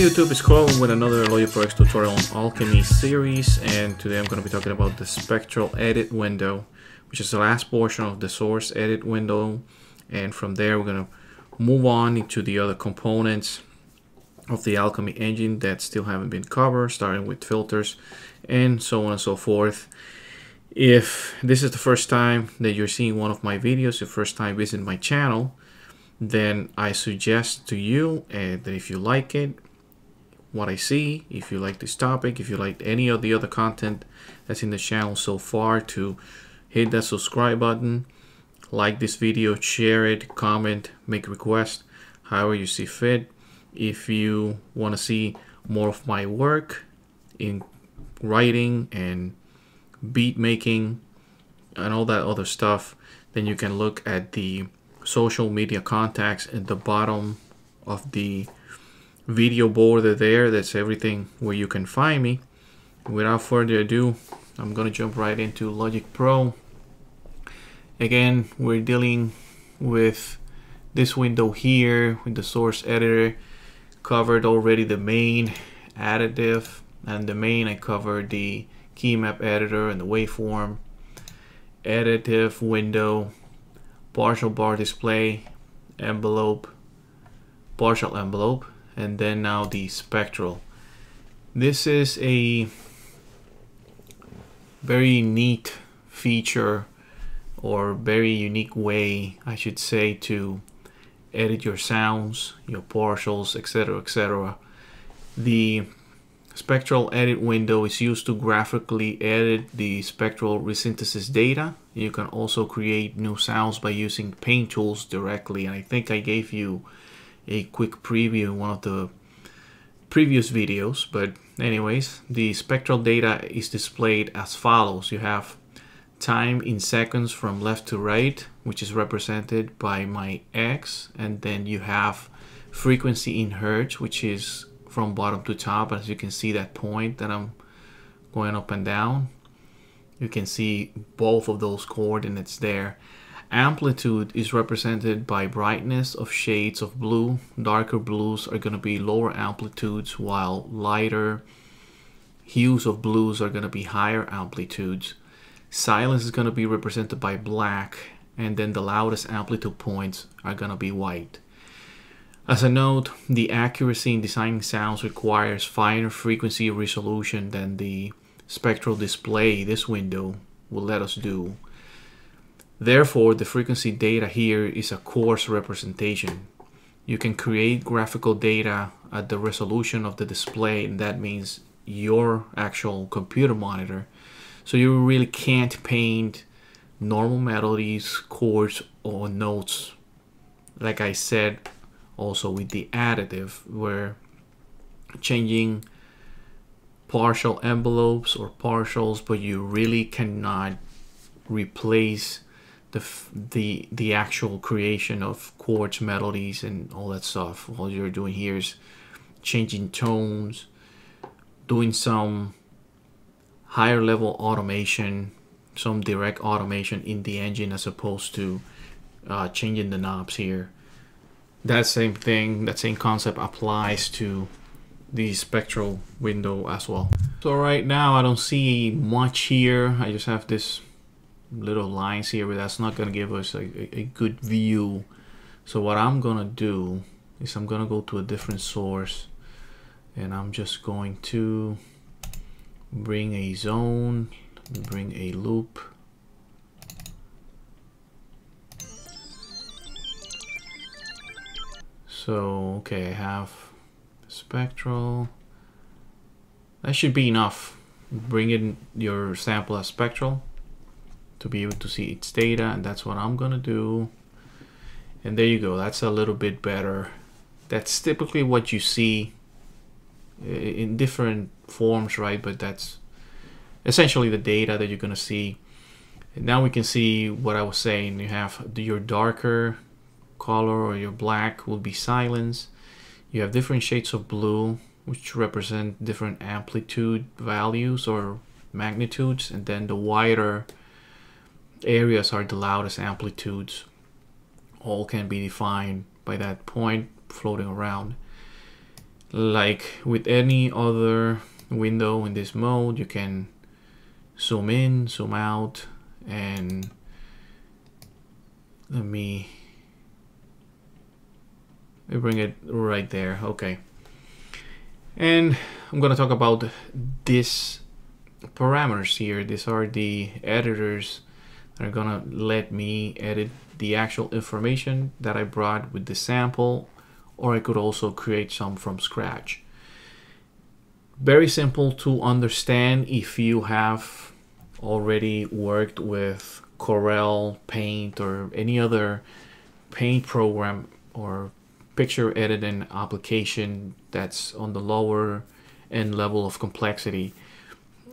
YouTube, it's Clormo with another Logic Pro X tutorial on Alchemy series, and today I'm going to be talking about the Spectral Edit Window, which is the last portion of the source edit window, and from there we're going to move on into the other components of the Alchemy engine that still haven't been covered, starting with filters and so on and so forth. If this is the first time that you're seeing one of my videos, your first time visiting my channel, then I suggest to you that if you like it, what I see, if you like this topic, if you like any of the other content that's in the channel so far, to hit that subscribe button, like this video, share it, comment, make requests, however you see fit. If you want to see more of my work in writing and beat making and all that other stuff, then you can look at the social media contacts at the bottom of the video border there. That's everything where you can find me. Without further ado, I'm gonna jump right into Logic Pro. Again, we're dealing with this window here with the source editor. Covered already the main additive, and the main I covered the key map editor and the waveform additive window, partial bar display, envelope, partial envelope, and then now the spectral. This is a very neat feature, or very unique way, I should say, to edit your sounds, your partials, etc., etc. The spectral edit window is used to graphically edit the spectral resynthesis data. You can also create new sounds by using paint tools directly, and I think I gave you a quick preview in one of the previous videos. But anyways, the spectral data is displayed as follows. You have time in seconds from left to right, which is represented by my X, and then you have frequency in hertz, which is from bottom to top. As you can see, that point that I'm going up and down, you can see both of those coordinates there. Amplitude is represented by brightness of shades of blue. Darker blues are going to be lower amplitudes, while lighter hues of blues are going to be higher amplitudes. Silence is going to be represented by black, and then the loudest amplitude points are going to be white. As a note, the accuracy in designing sounds requires finer frequency resolution than the spectral display this window will let us do. Therefore, the frequency data here is a coarse representation. You can create graphical data at the resolution of the display, and that means your actual computer monitor. So you really can't paint normal melodies, chords, or notes, like I said also with the additive, where changing partial envelopes or partials, but you really cannot replace the actual creation of chords, melodies, and all that stuff. All you're doing here is changing tones, doing some higher level automation, some direct automation in the engine, as opposed to changing the knobs here. That same thing, that same concept applies to the spectral window as well. So right now I don't see much here. I just have this little lines here, but that's not going to give us a good view. So what I'm going to do is I'm going to go to a different source, and I'm just going to bring a zone, bring a loop. So okay, I have spectral. That should be enough. Bring in your sample as spectral to be able to see its data, and that's what I'm gonna do. And there you go, that's a little bit better. That's typically what you see in different forms, right? But that's essentially the data that you're gonna see. And now we can see what I was saying. You have your darker color, or your black, will be silence. You have different shades of blue, which represent different amplitude values or magnitudes, and then the wider areas are the loudest amplitudes. All can be defined by that point floating around. Like with any other window in this mode, you can zoom in, zoom out, and let me bring it right there. Okay. And I'm going to talk about these parameters here. These are the editors that are going to let me edit the actual information that I brought with the sample, or I could also create some from scratch. Very simple to understand if you have already worked with Corel, Paint, or any other paint program or picture editing application that's on the lower end level of complexity.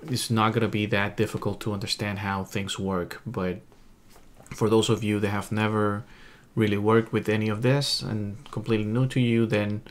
It's not going to be that difficult to understand how things work, but for those of you that have never really worked with any of this and completely new to you, then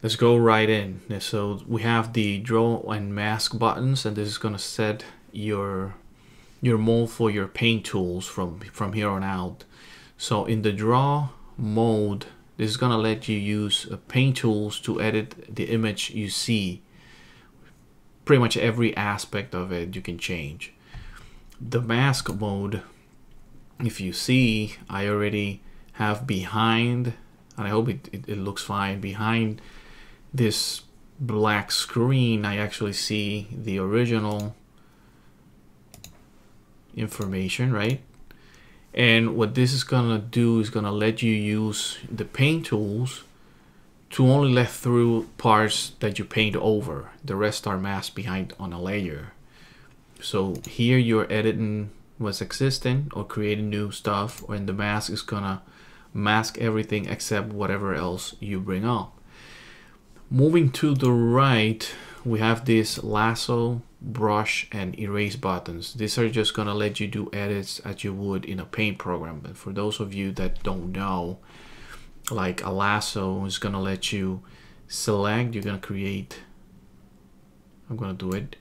let's go right in. So we have the draw and mask buttons, and this is going to set your mode for your paint tools from here on out. So in the draw mode, this is going to let you use paint tools to edit the image you see. Pretty much every aspect of it you can change. The mask mode, if you see, I already have behind, and I hope it looks fine, behind this black screen I actually see the original information, right? And what this is gonna do is gonna let you use the paint tools to only let through parts that you paint over. The rest are masked behind on a layer. So here you're editing what's existing or creating new stuff, and the mask is gonna mask everything except whatever else you bring up. Moving to the right, we have this lasso, brush, and erase buttons. These are just gonna let you do edits as you would in a paint program. But for those of you that don't know, like a lasso is gonna let you select, you're gonna create, I'm gonna do it,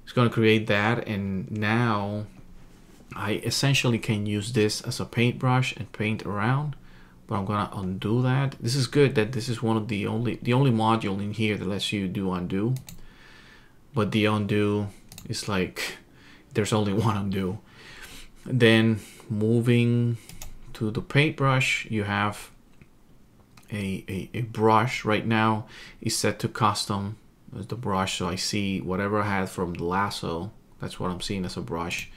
it's gonna create that, and now I essentially can use this as a paintbrush and paint around, but I'm gonna undo that. This is good that this is one of the only module in here that lets you do undo, but the undo is like there's only one undo. Then moving to the paintbrush, you have a brush. Right now is set to custom as the brush, so I see whatever I had from the lasso, that's what I'm seeing as a brush,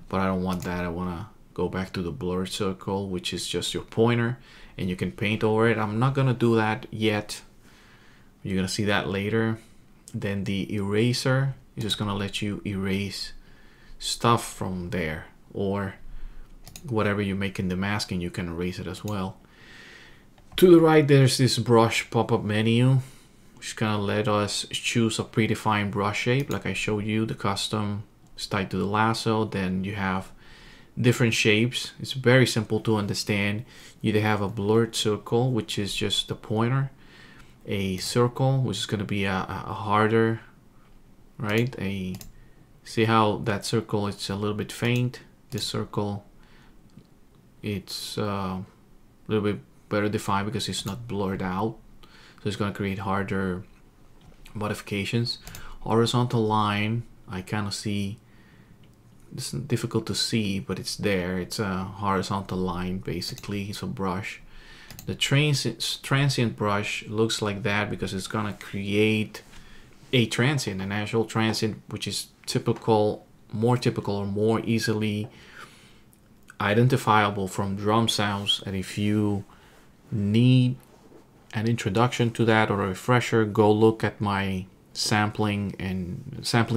but I don't want that. I want to go back to the blurred circle, which is just your pointer, and you can paint over it. I'm not gonna do that yet, you're gonna see that later. Then the eraser is just gonna let you erase stuff from there, or whatever you make in the masking, you can erase it as well. To the right, there's this brush pop-up menu, which is gonna let us choose a predefined brush shape. Like I showed you, the custom is tied to the lasso. Then you have different shapes. It's very simple to understand. You either have a blurred circle, which is just the pointer, a circle, which is gonna be a harder, right? See how that circle, it's a little bit faint. This circle, it's a little bit better defined because it's not blurred out, so it's going to create harder modifications. Horizontal line, I kind of see, it's difficult to see, but it's there. It's a horizontal line, basically. It's a brush. The transient brush looks like that because it's going to create a transient, an actual transient, which is typical, more typical, or more easily identifiable from drum sounds. And if you need an introduction to that or a refresher, go look at my sampling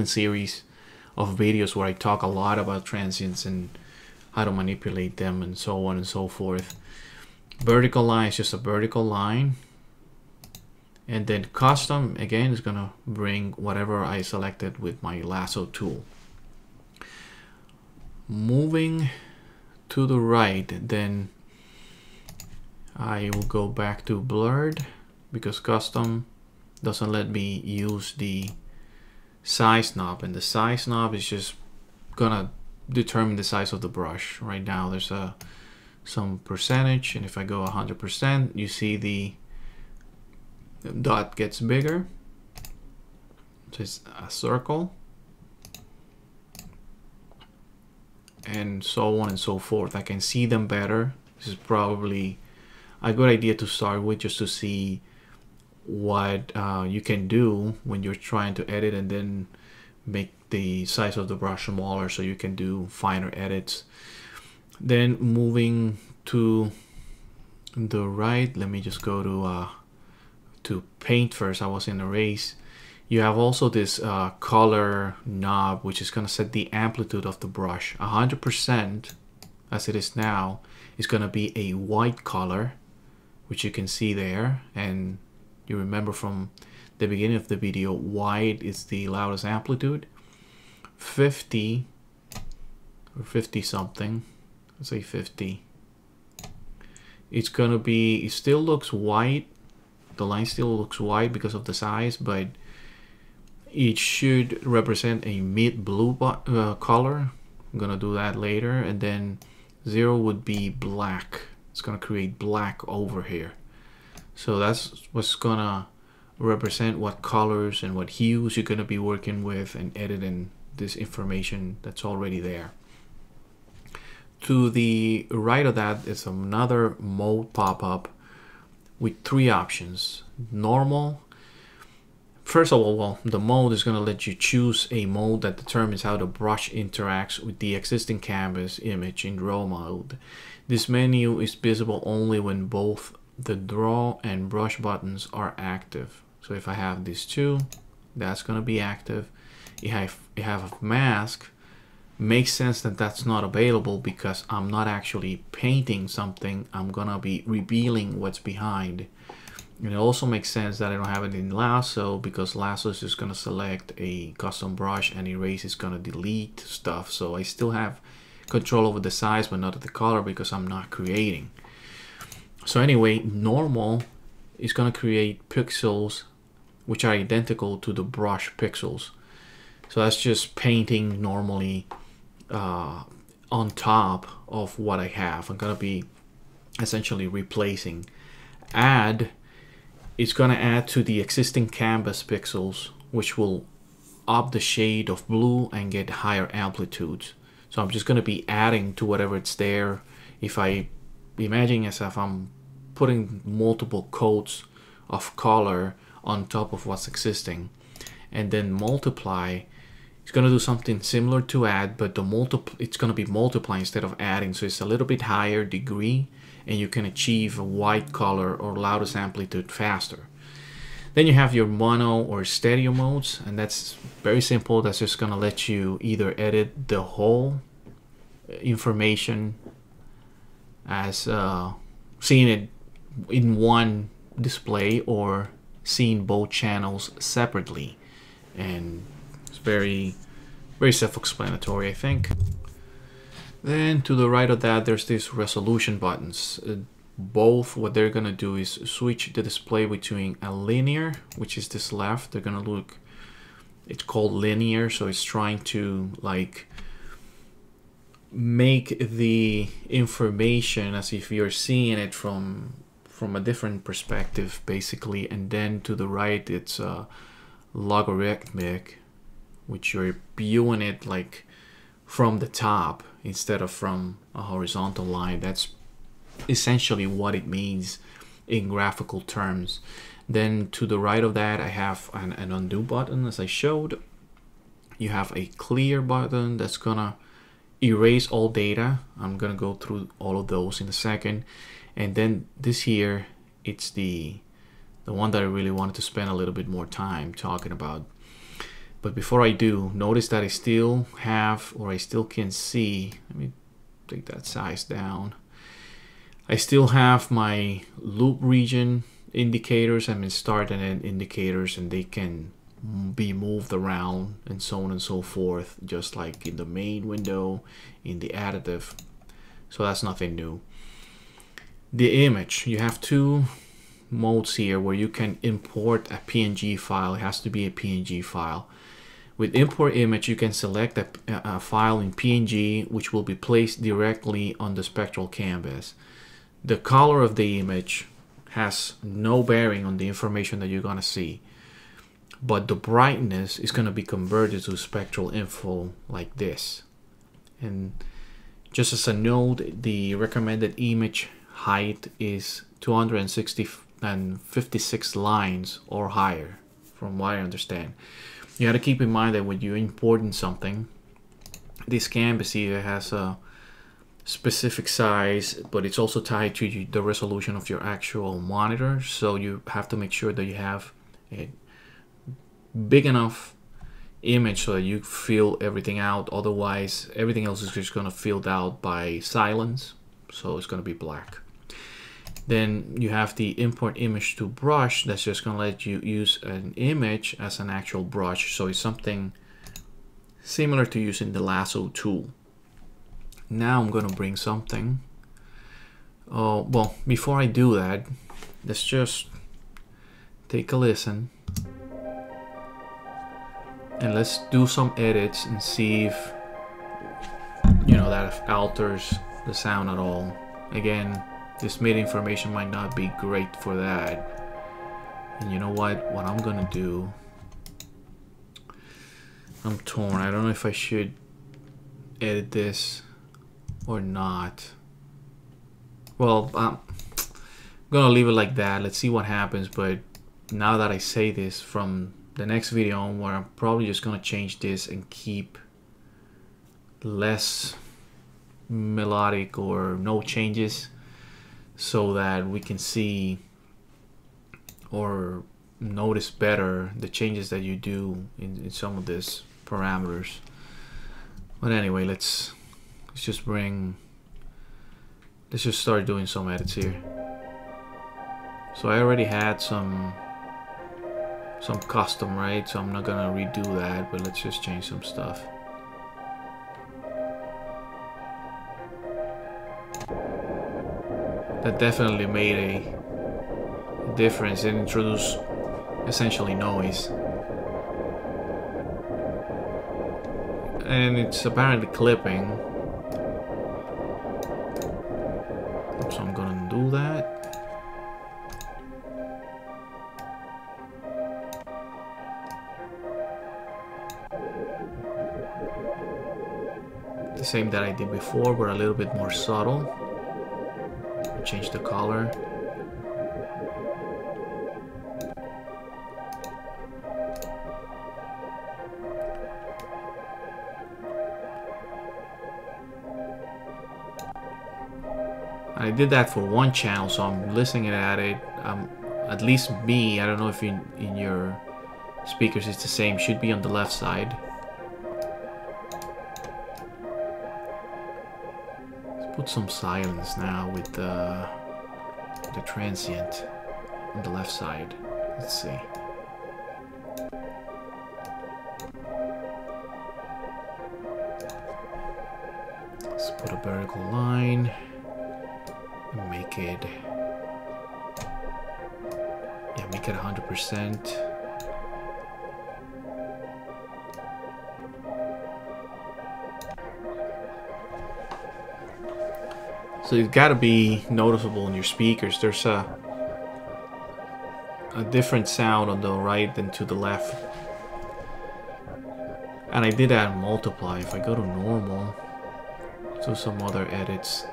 series of videos where I talk a lot about transients and how to manipulate them and so on and so forth. Vertical line is just a vertical line, and then custom again is gonna bring whatever I selected with my lasso tool. Moving to the right, then I will go back to blurred because custom doesn't let me use the size knob, and the size knob is just gonna determine the size of the brush. Right now there's some percentage, and if I go 100%, you see dot gets bigger, so it's a circle, and so on and so forth. I can see them better. This is probably a good idea to start with, just to see what you can do when you're trying to edit, and then make the size of the brush smaller so you can do finer edits. Then moving to the right, let me just go to paint first. I was in erase. You have also this color knob, which is going to set the amplitude of the brush. 100%, as it is now, is going to be a white color, which you can see there. And you remember from the beginning of the video, white is the loudest amplitude. 50 or 50 something, let's say 50. It's going to be, it still looks white. The line still looks white because of the size, but it should represent a mid blue color. I'm gonna do that later. And then 0 would be black. It's gonna create black over here. So that's what's gonna represent what colors and what hues you're gonna be working with and editing this information that's already there. To the right of that is another mode pop-up with 3 options. Normal. First of all, well, the mode is going to let you choose a mode that determines how the brush interacts with the existing canvas image in Enroll Mode. This menu is visible only when both the draw and brush buttons are active. So if I have these two, that's going to be active. If I have a mask, makes sense that that's not available because I'm not actually painting something. I'm going to be revealing what's behind. And it also makes sense that I don't have it in Lasso, because Lasso is just going to select a custom brush and Erase is going to delete stuff. So I still have control over the size but not the color because I'm not creating. So anyway, normal is going to create pixels which are identical to the brush pixels. So that's just painting normally on top of what I have. I'm going to be essentially replacing. Add, it's going to add to the existing canvas pixels, which will up the shade of blue and get higher amplitudes. So I'm just going to be adding to whatever it's there. If I imagine as if I'm putting multiple coats of color on top of what's existing, and then multiply, it's going to do something similar to add, but it's going to be multiplying instead of adding. So it's a little bit higher degree, and you can achieve a white color or loudest amplitude faster. Then you have your mono or stereo modes, and that's very simple. That's just going to let you either edit the whole information as seeing it in one display, or seeing both channels separately. And it's very self-explanatory, I think. Then to the right of that, there's these resolution buttons. Both, what they're gonna do is switch the display between a linear, which is this left. They're gonna look, it's called linear, so it's trying to like make the information as if you're seeing it from a different perspective, basically. And then to the right, it's logarithmic, which you're viewing it like from the top instead of from a horizontal line. That's essentially what it means in graphical terms. Then to the right of that, I have an undo button, as I showed. You have a clear button that's gonna erase all data. I'm gonna go through all of those in a second. And then this here, it's the one that I really wanted to spend a little bit more time talking about. But before I do, notice that I still have, or I still can see, let me take that size down. I still have my loop region indicators and my start and end indicators, and they can be moved around and so on and so forth, just like in the main window, in the additive. So that's nothing new. The image, you have two modes here where you can import a PNG file. It has to be a PNG file. With import image, you can select a file in PNG, which will be placed directly on the spectral canvas. The color of the image has no bearing on the information that you're gonna see, but the brightness is gonna be converted to spectral info like this. And just as a note, the recommended image height is 256 lines or higher, from what I understand. You got to keep in mind that when you're importing something, this canvas either has a specific size, but it's also tied to the resolution of your actual monitor. So you have to make sure that you have a big enough image so that you fill everything out. Otherwise, everything else is just going to filled out by silence. So it's going to be black. Then you have the import image to brush. That's just going to let you use an image as an actual brush. So it's something similar to using the Lasso tool. Now I'm going to bring something. Well, before I do that, let's just take a listen. And let's do some edits and see if, you know, that alters the sound at all. Again, this MIDI information might not be great for that. And you know what I'm gonna do, I'm torn. I don't know if I should edit this or not. Well, I'm gonna leave it like that. Let's see what happens. But now that I say this, from the next video on, where I'm probably just gonna change this and keep less melodic or no changes, so that we can see or notice better the changes that you do in some of these parameters. But anyway, let's just start doing some edits here. So I already had some custom, right? So I'm not gonna redo that, but let's just change some stuff. That definitely made a difference. It introduced essentially noise. And it's apparently clipping. So I'm gonna do that. The same that I did before, but a little bit more subtle. Change the color. I did that for one channel, so I'm listening at it. At least me, I don't know if in your speakers it's the same, should be on the left side. Put some silence now with the transient on the left side. Let's see. Let's put a vertical line and make it 100%. So it's got to be noticeable in your speakers. There's a different sound on the right than to the left. And I did that multiply. If I go to normal, do some other edits.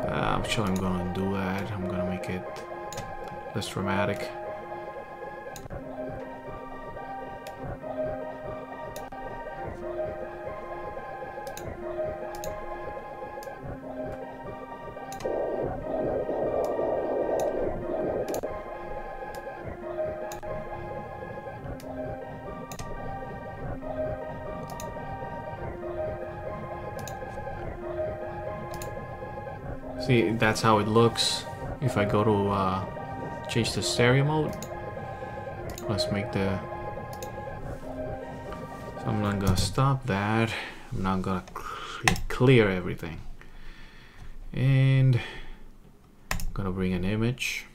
I'm sure I'm going to do that. I'm going to make it less dramatic. See, that's how it looks. If I go to change the stereo mode, let's make the... So I'm not gonna stop that. I'm not gonna clear everything. And I'm gonna bring an image.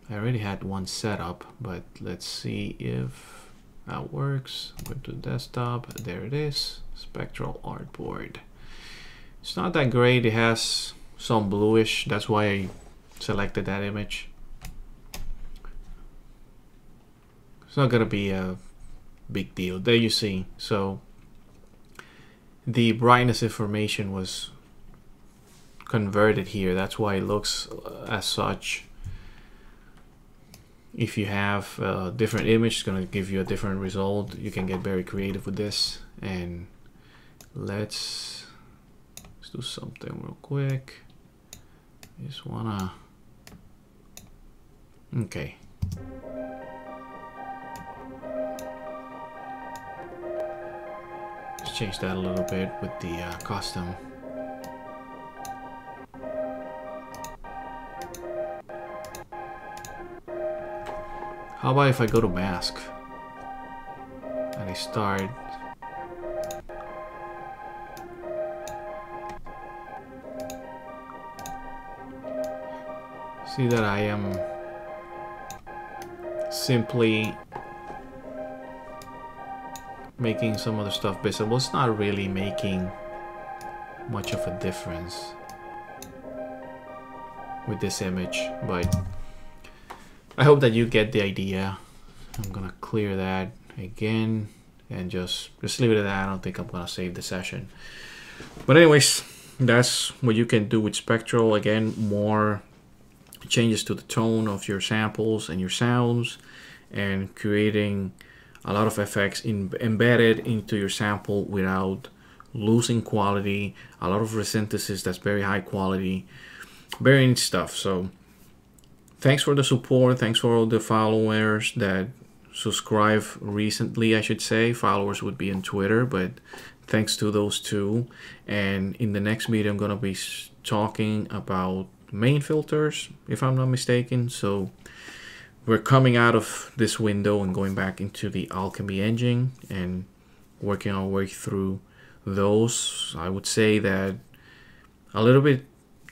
I already had one set up, but let's see if that works. Go to desktop, there it is, Spectral Artboard. It's not that great. It has some bluish. That's why I selected that image. It's not gonna be a big deal. There you see. So the brightness information was converted here. That's why it looks as such. If you have a different image, it's gonna give you a different result. You can get very creative with this. And let's do something real quick. Just wanna, okay. Let's change that a little bit with the custom. How about if I go to mask and I start see that I am simply making some other stuff visible. It's not really making much of a difference with this image, but I hope that you get the idea. I'm gonna clear that again and just leave it at that. I don't think I'm gonna save the session. But anyways, that's what you can do with Spectral. Again, more changes to the tone of your samples and your sounds, and creating a lot of effects embedded into your sample without losing quality. A lot of resynthesis that's very high quality, very neat stuff. So thanks for the support. Thanks for all the followers that subscribe recently, I should say. Followers would be on Twitter, but thanks to those two. And in the next video, I'm gonna be talking about main filters, if I'm not mistaken. So we're coming out of this window and going back into the Alchemy engine and working our way through those. I would say that a little bit,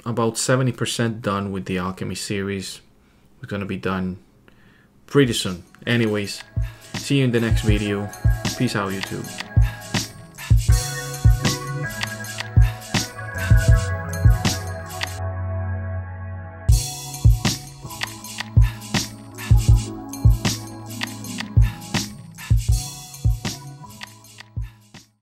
about 70% done with the Alchemy series. We're gonna be done pretty soon. Anyways, see you in the next video. Peace out, YouTube.